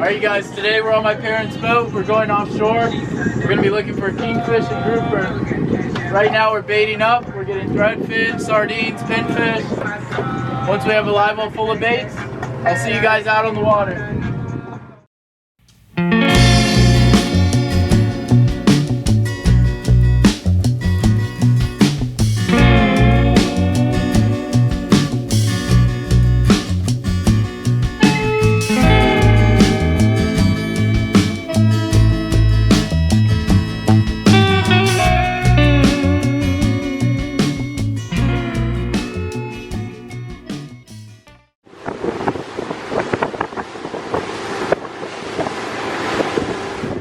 Alright you guys, today we're on my parents' boat. We're going offshore. We're going to be looking for Kingfish and Grouper. Right now we're baiting up. We're getting Threadfins, Sardines, Pinfish. Once we have a live well full of baits, I'll see you guys out on the water.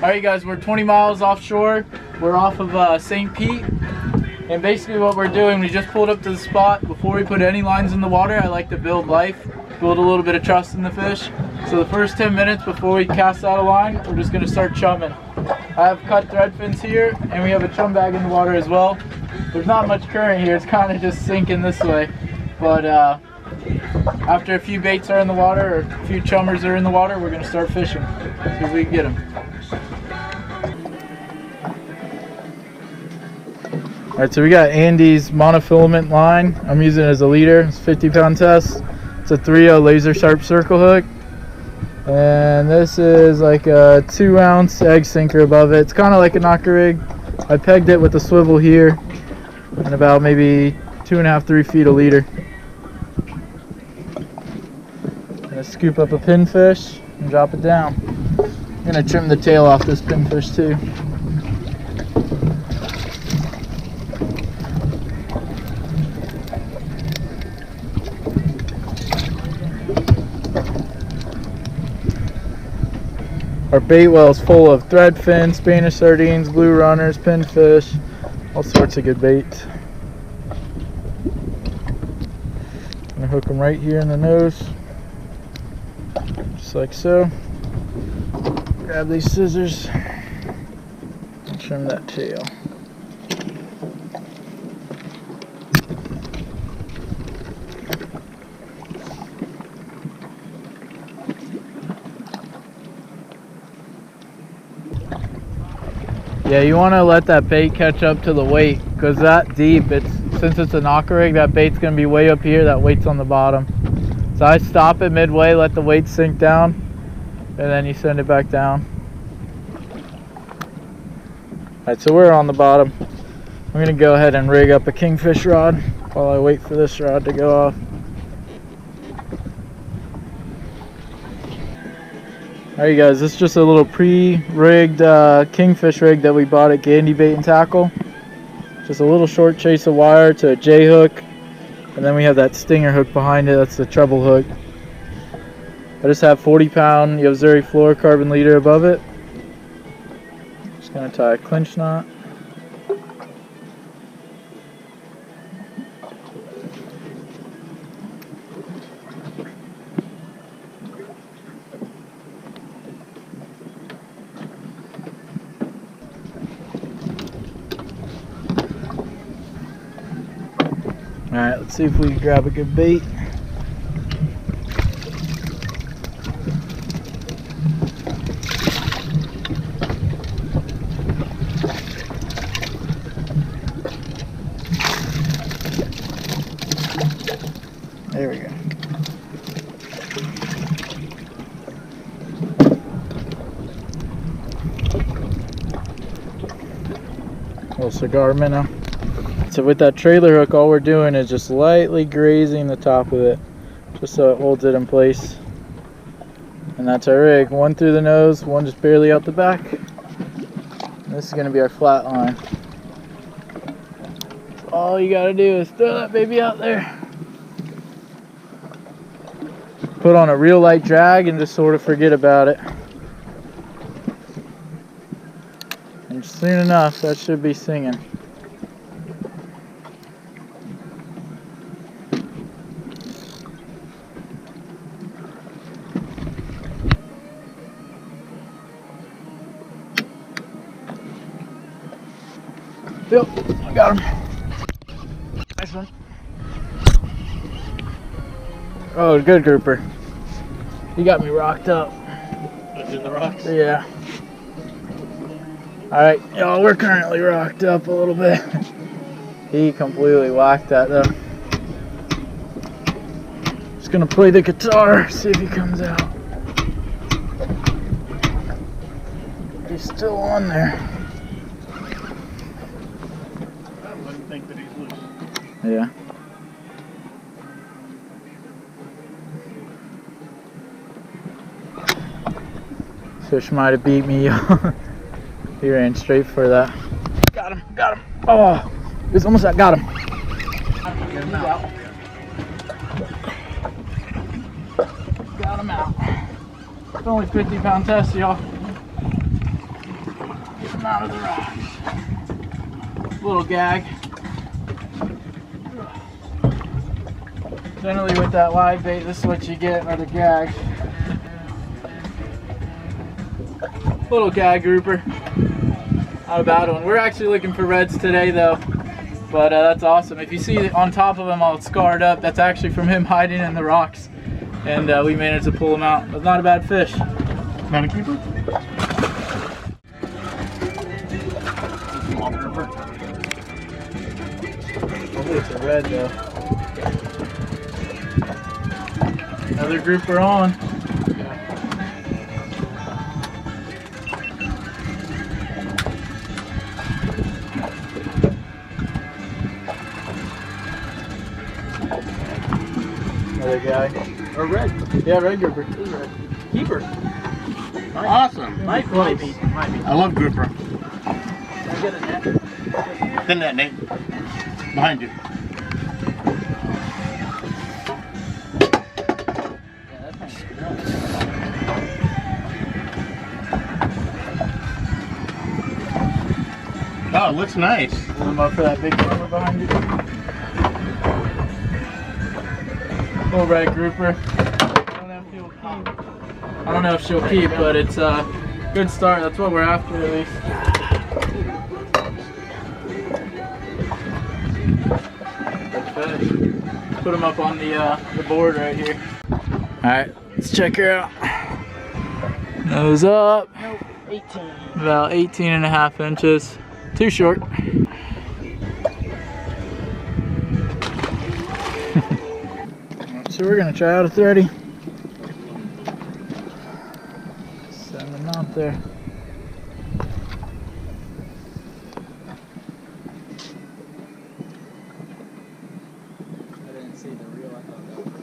Alright guys, we're 20 miles offshore. We're off of St. Pete. And basically what we're doing, we just pulled up to the spot. Before we put any lines in the water, I like to build life, build a little bit of trust in the fish. So the first 10 minutes before we cast out a line, we're just going to start chumming. I have cut Threadfins here, and we have a chum bag in the water as well. There's not much current here, it's kind of just sinking this way. But after a few baits are in the water, or a few chummers are in the water, we're going to start fishing. See if we can get them. Alright, so we got Andy's monofilament line. I'm using it as a leader. It's a 50-pound test. It's a 3/0 laser sharp circle hook. And this is like a 2-ounce egg sinker above it. It's kind of like a knocker rig. I pegged it with a swivel here and about maybe 2.5–3 feet a leader. Gonna scoop up a pinfish and drop it down. I'm gonna trim the tail off this pinfish too. Our bait well is full of threadfins, Spanish sardines, blue runners, pinfish, all sorts of good bait. I'm gonna hook them right here in the nose, just like so. Grab these scissors and trim that tail. Yeah, you want to let that bait catch up to the weight, because that deep, since it's a knocker rig, that bait's going to be way up here, that weight's on the bottom. So I stop it midway, let the weight sink down, and then you send it back down. Alright, so we're on the bottom. I'm going to go ahead and rig up a kingfish rod while I wait for this rod to go off. Alright guys, this is just a little pre-rigged kingfish rig that we bought at Gandy Bait and Tackle. Just a little short chase of wire to a J-hook, and then we have that stinger hook behind it, that's the treble hook. I just have 40-pound Missouri fluorocarbon leader above it. Just going to tie a clinch knot. Alright, let's see if we can grab a good bait. There we go. Little cigar minnow. So with that trailer hook, all we're doing is just lightly grazing the top of it, just so it holds it in place. And that's our rig. One through the nose, one just barely out the back. And this is going to be our flat line. So all you got to do is throw that baby out there. Put on a real light drag and just sort of forget about it. And soon enough, that should be singing. Yep, I got him. Nice one. Oh, good grouper. He got me rocked up. in the rocks? Yeah. Alright, y'all, we're currently rocked up a little bit. He completely whacked that though. Just gonna play the guitar, see if he comes out. He's still on there. I wouldn't think that he's loose. Yeah. Fish might have beat me. He ran straight for that. Got him, got him. Oh, it's almost that got him. Got him out. It's only 50-pound test, y'all. Get him out of the rocks. Little gag. Generally with that live bait, this is what you get, are the gags. Little gag grouper. Not a bad one. We're actually looking for reds today though, but that's awesome. If you see on top of him all scarred up, that's actually from him hiding in the rocks, and we managed to pull him out. That's not a bad fish. Not a keeper? Small grouper. Hopefully it's a red though. Another grouper on. Another guy. A red. Yeah, red grouper. Red. Keeper. Nice. Awesome. Might be. I love grouper. Can I get a net? Thin net, Nate. Behind you. Yeah, that's nice. Oh, it looks nice. Pull him up for that big camera behind you. Little red grouper. I don't know if she'll keep, but it's a good start. That's what we're after at least. Good fish. Put them up on the board right here. All right, let's check her out. Nose up. Nope, 18. About 18.5 inches. Too short. So we're gonna try out a 30. Send them out there. I didn't see the reel. I thought that was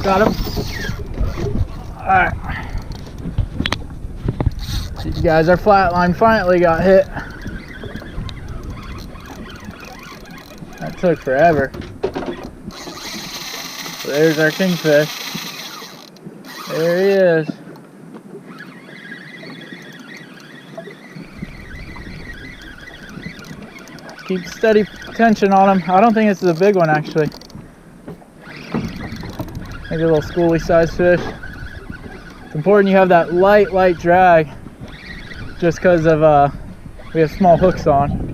got him. Alright. You guys, our flatline finally got hit. That took forever. So there's our kingfish. There he is. Keep steady tension on him. I don't think this is a big one actually. Maybe a little schooly sized fish. It's important you have that light drag just because of we have small hooks on.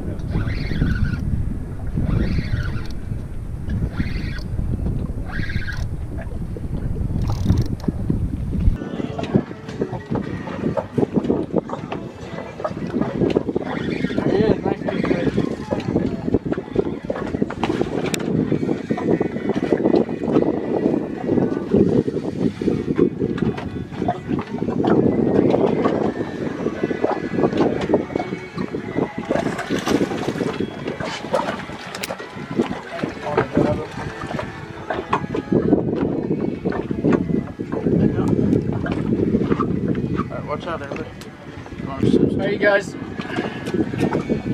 There he is, nice big fish. Watch out, everybody. Alright, you guys.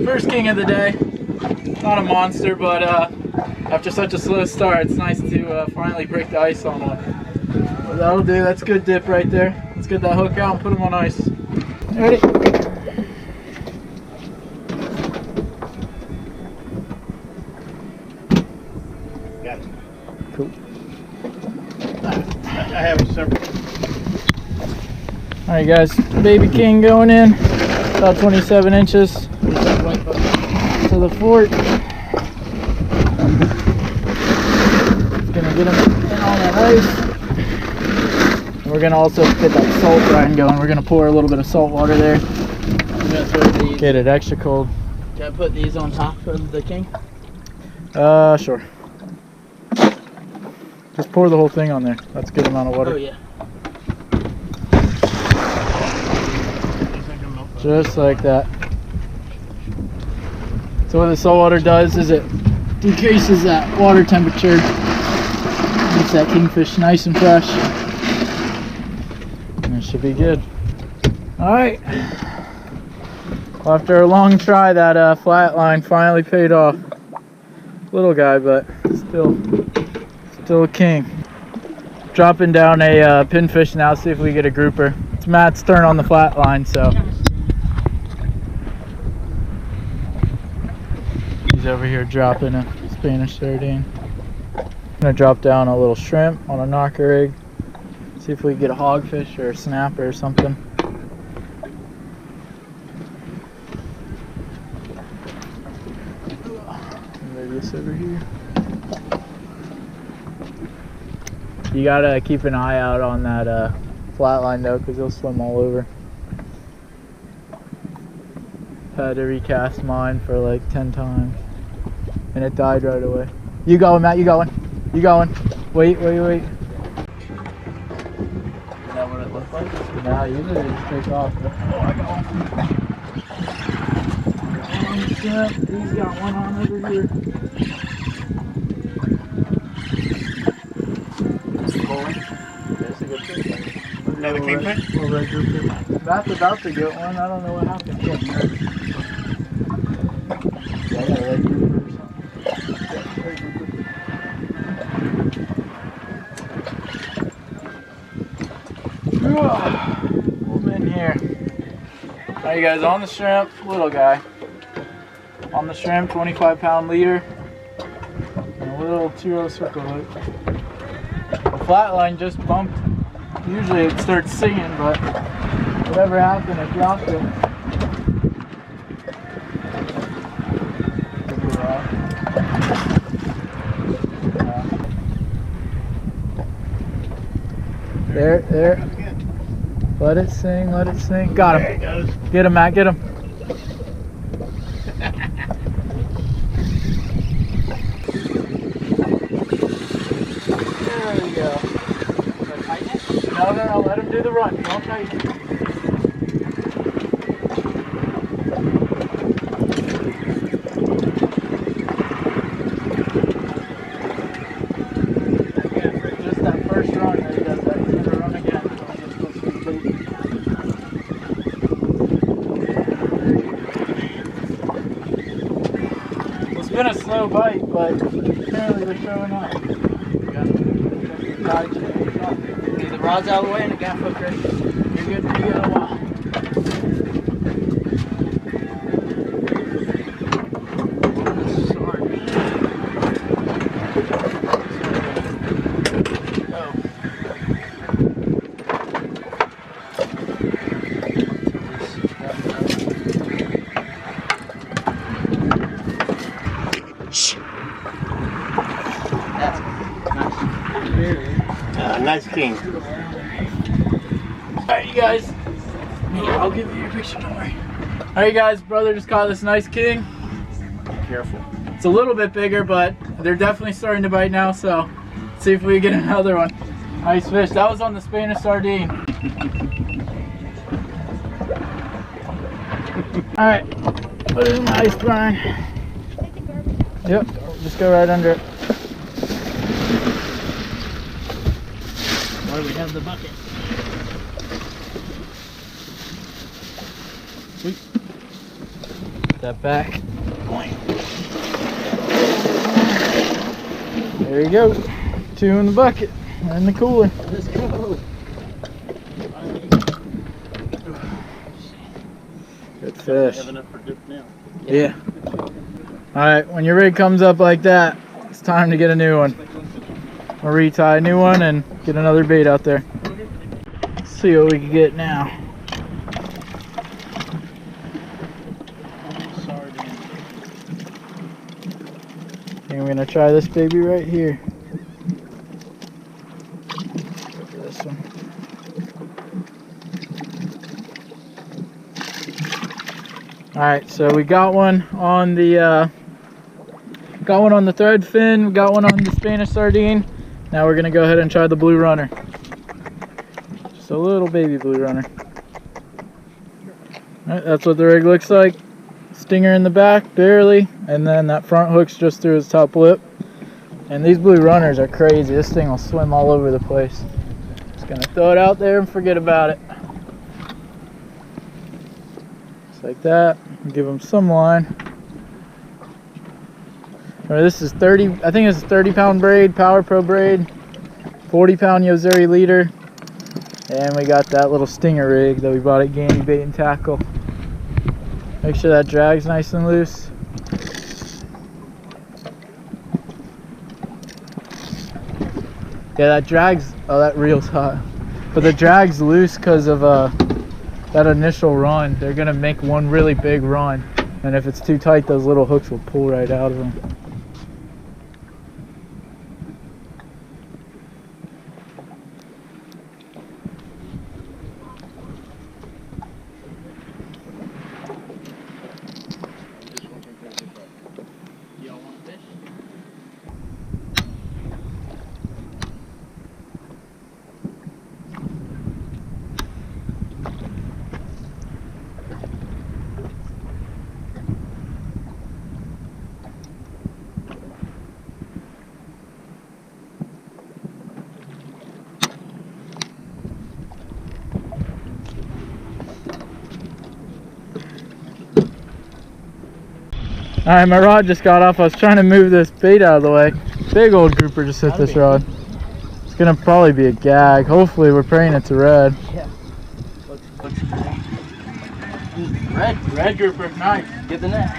First king of the day. Not a monster, but after such a slow start, it's nice to finally break the ice on one. Well, that'll do. That's a good dip right there. Let's get that hook out and put him on ice. Ready? Got it. Cool. I have several. Alright guys, baby king going in, about 27 inches to the fort. Gonna get him in on that ice. And we're gonna also get that salt brine going. We're gonna pour a little bit of salt water there. I'm gonna throw these. Get it extra cold. Can I put these on top of the king? Sure. Just pour the whole thing on there. That's a good amount of water. Oh yeah. Just like that. So what the salt water does is it decreases that water temperature. Keeps that kingfish nice and fresh. And it should be good. Alright. Well, after a long try, that flat line finally paid off. Little guy, but still a king. Dropping down a pinfish now, see if we get a grouper. It's Matt's turn on the flat line, so. He's over here dropping a Spanish sardine. I'm gonna drop down a little shrimp on a knocker rig. See if we can get a hogfish or a snapper or something. Maybe this over here. You gotta keep an eye out on that flat line though, because he'll swim all over. Had to recast mine for like 10 times. And it died right away. You going, Matt? You going? You going? Wait. Is that what it looks like? Nah, usually they just take off. Oh, I got one. He's got one on over here. That's a good fish. Another kingfish? Matt's about to get one. I don't know what happened. Yeah, I got a red grouper or something. Move in here. Alright guys, on the shrimp, little guy. On the shrimp, 25-pound leader. And a little 2-0 circle hook. The flat line just bumped. Usually it starts singing, but whatever happened, it dropped it. There. Let it sing. Got him. There he goes. Get him, Matt, get him. There we go. No, let him do the run. Don't tighten it. It's been a slow bite, but apparently they're showing up. Get the rods out of the way and the gaff hook ready. You're good to go in a while. Nice king. Alright, you guys. I'll give you your picture, don't worry. Alright, guys, brother just caught this nice king. Be careful. It's a little bit bigger, but they're definitely starting to bite now, so let's see if we get another one. Nice fish. That was on the Spanish sardine. Alright, put it in the ice brine. Yep, just go right under it. We have the bucket. Sweet. Put that back. There you go. 2 in the bucket and the cooler. Let's go. Good fish. Have enough for dip now. Yeah. Alright, when your rig comes up like that, it's time to get a new one. We'll retie a new one and get another bait out there. Let's see what we can get now. think we're gonna try this baby right here. This one. All right, so we got one on the thread fin. We got one on the Spanish sardine. Now we're gonna go ahead and try the blue runner. Just a little baby blue runner. All right, that's what the rig looks like. Stinger in the back, barely, and then that front hook's just through his top lip. And these blue runners are crazy. This thing will swim all over the place. Just gonna throw it out there and forget about it. Just like that. Give him some line. All right, this is 30. I think this is 30-pound braid, PowerPro braid, 40-pound Yozuri leader, and we got that little stinger rig that we bought at Gandy Bait and Tackle. Make sure that drag's nice and loose. Yeah, that drag's, oh, that reel's hot. But the drag's loose because of that initial run. They're gonna make one really big run. And if it's too tight, those little hooks will pull right out of them. Alright, my rod just got off. I was trying to move this bait out of the way. Big old grouper just hit this rod. It's gonna probably be a gag. Hopefully we're praying it's a red. Yeah. Looks great. Red grouper. Nice. Get the net.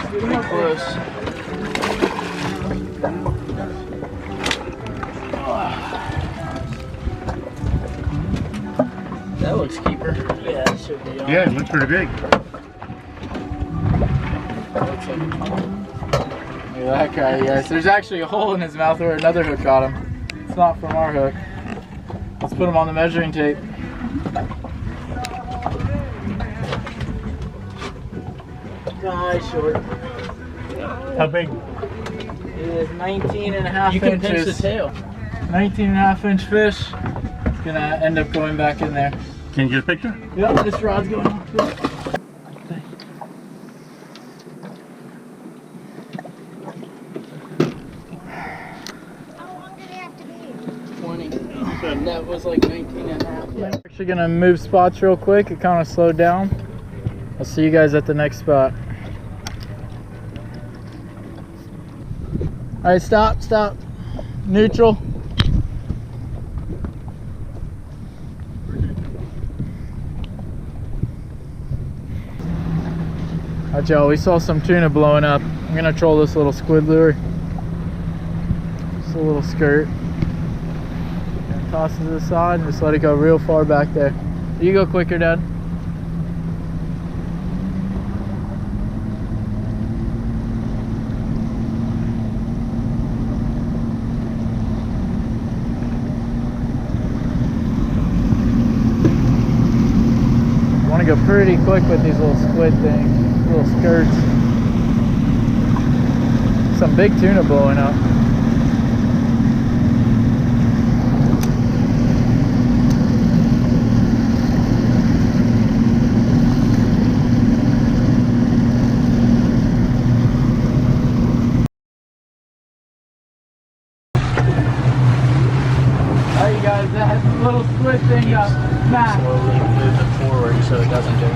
Pretty close. That looks keeper. Yeah, it should be on. Yeah, it looks pretty big. Look at that guy, guys. There's actually a hole in his mouth where another hook got him. It's not from our hook. Let's put him on the measuring tape. Guy short. How big? It is 19 and a half You inches. can pinch the tail. 19 and a half inch fish. It's gonna end up going back in there. Can you get a picture? Yep, this rod's going off. How long did it have to be? 20. And that was like 19 and a half. We're actually gonna move spots real quick. It kind of slowed down. I'll see you guys at the next spot. All right, stop, stop. Neutral. Alright, y'all, we saw some tuna blowing up. I'm gonna troll this little squid lure. Just a little skirt. And toss it to the side and just let it go real far back there. You go quicker, Dad. Want to go pretty quick with these little squid things, little skirts. Some big tuna blowing up. Alright, you guys, that little squid thing got smacked. Slowly move it forward so it doesn't do.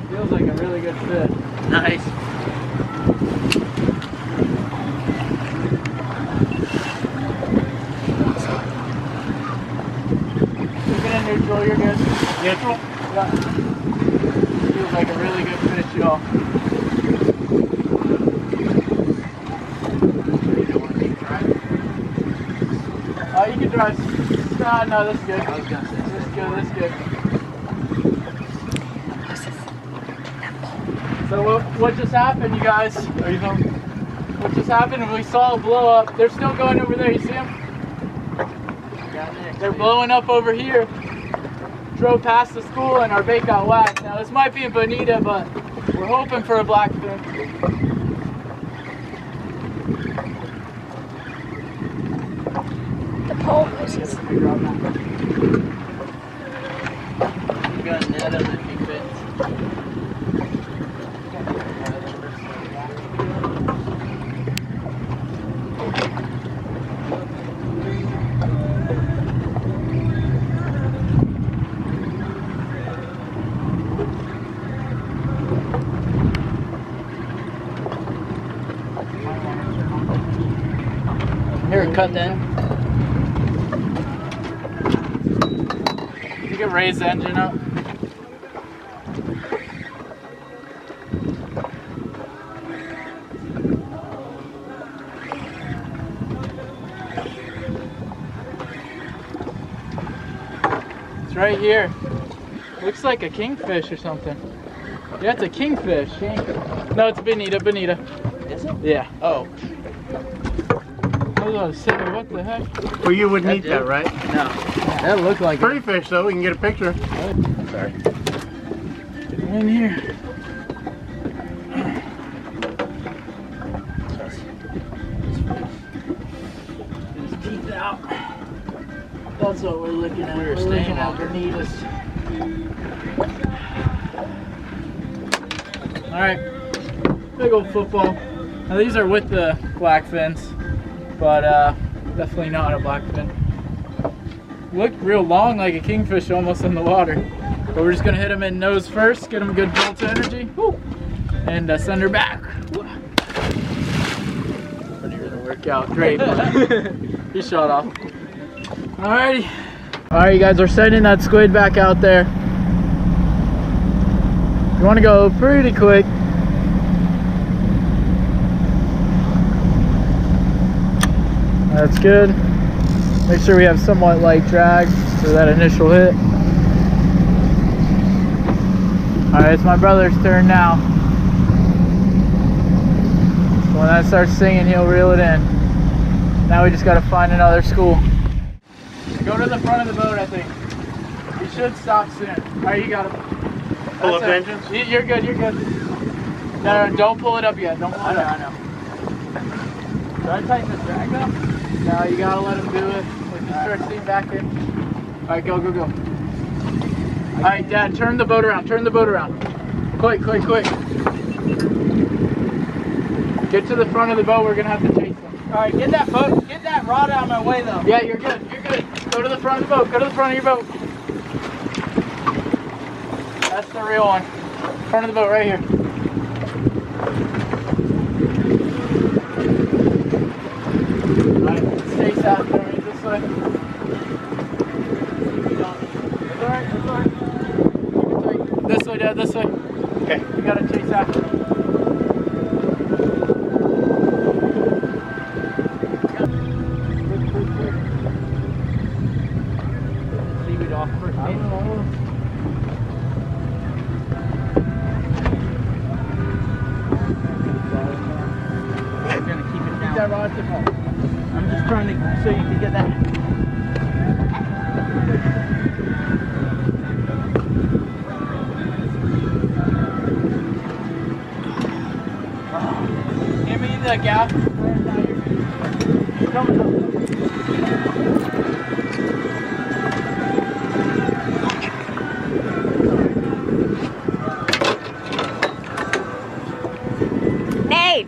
Feels like a really good fit. Nice. Keep it in neutral, you're good. Neutral? Yeah. Feels like a really good fit, y'all. Oh, you can drive. No, this is good. I was gonna say. This is good, this is good. So what just happened, you guys? Are you home? What just happened? We saw a blow up. They're still going over there. You see them? They're blowing up over here. Drove past the school and our bait got whacked. Now this might be a bonita, but we're hoping for a blackfin. The pole pushes. We got a net of the Kingfish. Here, cut then. You can raise the engine up. It's right here. Looks like a kingfish or something. Yeah, it's a kingfish. No, it's bonita, bonita. Is it? Yeah. Oh. I was gonna say, what the heck? Well, you wouldn't eat that, right? No. That looked like Pretty fish, though. We can get a picture. Sorry. in here. His teeth out. That's what we're looking at. We're staying out underneath us. Alright. Big old football. Now these are with the blackfins, but definitely not a blackfin. Look real long, like a kingfish almost in the water. But we're just gonna hit them in nose first, get them a good jolt of energy, woo, and send her back. But you're gonna work out great. He shot off. Alrighty. Alright, you guys, we're sending that squid back out there. You want to go pretty quick. That's good. Make sure we have somewhat light drag for that initial hit. Alright, it's my brother's turn now. So when that starts singing, he'll reel it in. Now we just got to find another school. Go to the front of the boat, I think. You should stop soon. Alright, you got it. Pull up the engines? You're good, you're good. No, no, don't pull it up yet. Don't pull it up. I know. Should I tighten the drag up? No, you gotta let him do it. When you start seeing back in. Alright, go, go, go. Alright, Dad, turn the boat around. Turn the boat around. Quick, quick, quick. Get to the front of the boat. We're gonna have to chase them. Alright, get that rod out of my way though. Yeah, you're good. You're good. Go to the front of the boat. Go to the front of your boat. That's the real one. Front of the boat right here. Alright, chase after me this way. That's alright, that's alright. This way, Dad, this way. Okay. You gotta chase after me. Leave it off first. I don't know. We're gonna keep it Keep down. that rod at the front. I'm just trying to so you can get that. Give me the gap. Coming up. Nate!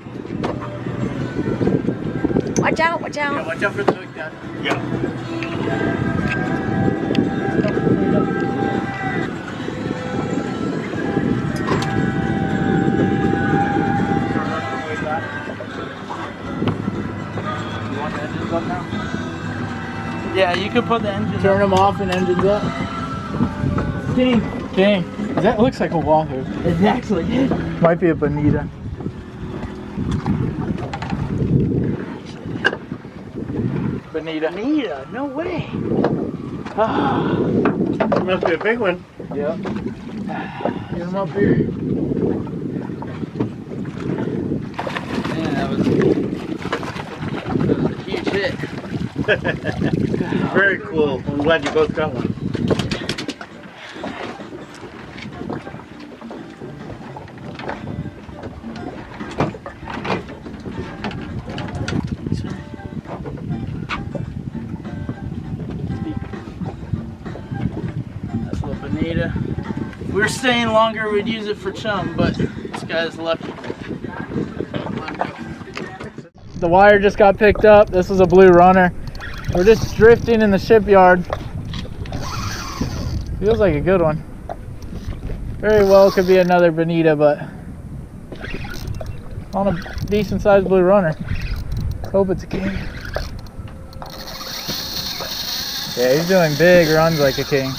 Watch out, watch Yeah, out. watch out for the hook, Dad. Yeah. You want the engines up now? Yeah, you could put the engine. Turn them off and engines up. King. King. That looks like a wahoo. Exactly. Might be a bonita. Bonita. Bonita, no way. Ah. It must be a big one. Yep. Get them up here. bit. Very cool. I'm glad you both got one. That's a little bonita. If we were staying longer, we'd use it for chum, but this guy's lucky. The wire just got picked up. This is a blue runner. We're just drifting in the shipyard. Feels like a good one. Very well could be another bonita, but on a decent sized blue runner. Hope it's a king. Yeah, he's doing big runs like a king.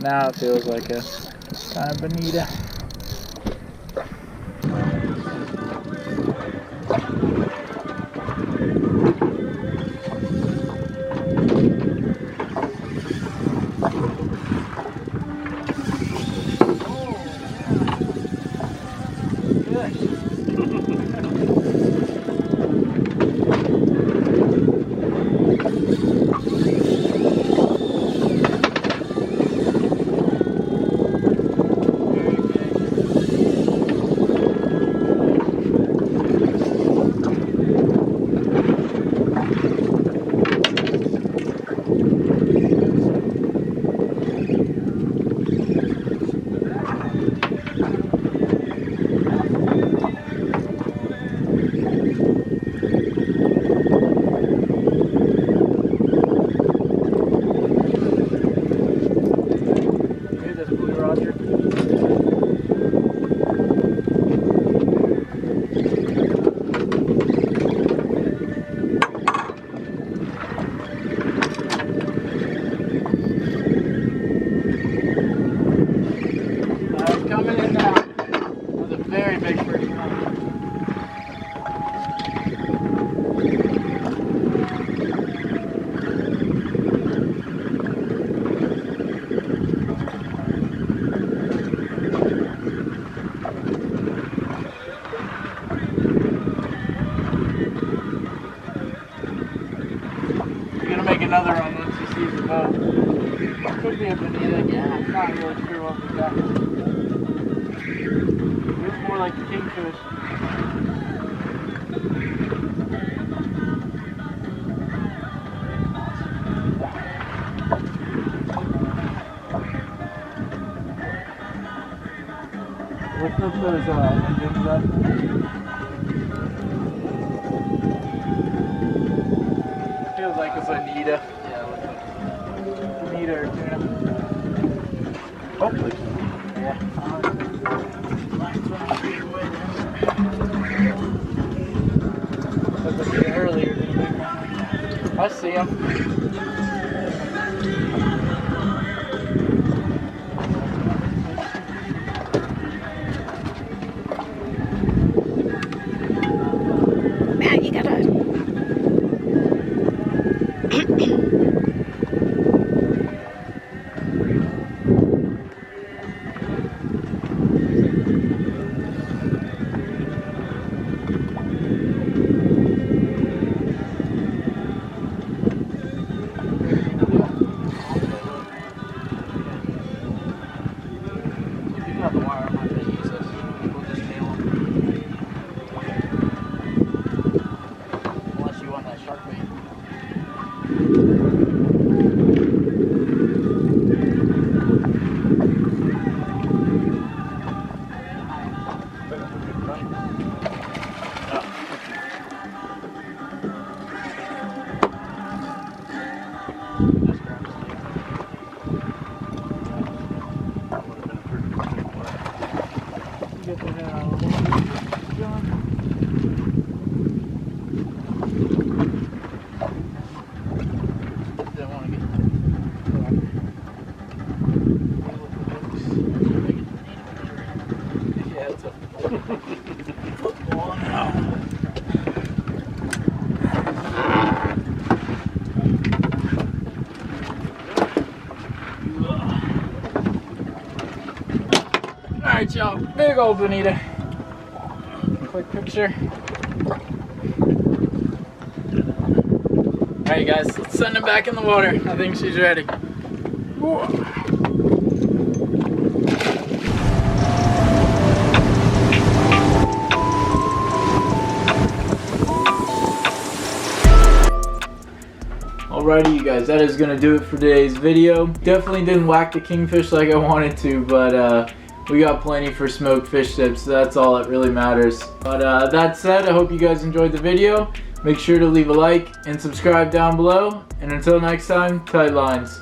Now it feels like a kind of bonita. Another one once he sees the boat. Could be a bonita. Yeah, I'm not really sure what we got. It looks more like a kingfish. Lift up those engines up. Feels like a bonita. Yeah, bonita or tuna. Hopefully. Yeah. That's a bit earlier than a big one. I see him. Matt, you gotta. Good job. Big old bonita. Quick picture. Alright guys, let's send her back in the water. I think she's ready. Whoa. Alrighty you guys, that is going to do it for today's video. Definitely didn't whack the kingfish like I wanted to, but we got plenty for smoked fish tips, so that's all that really matters. But that said, I hope you guys enjoyed the video. Make sure to leave a like and subscribe down below. And until next time, tight lines.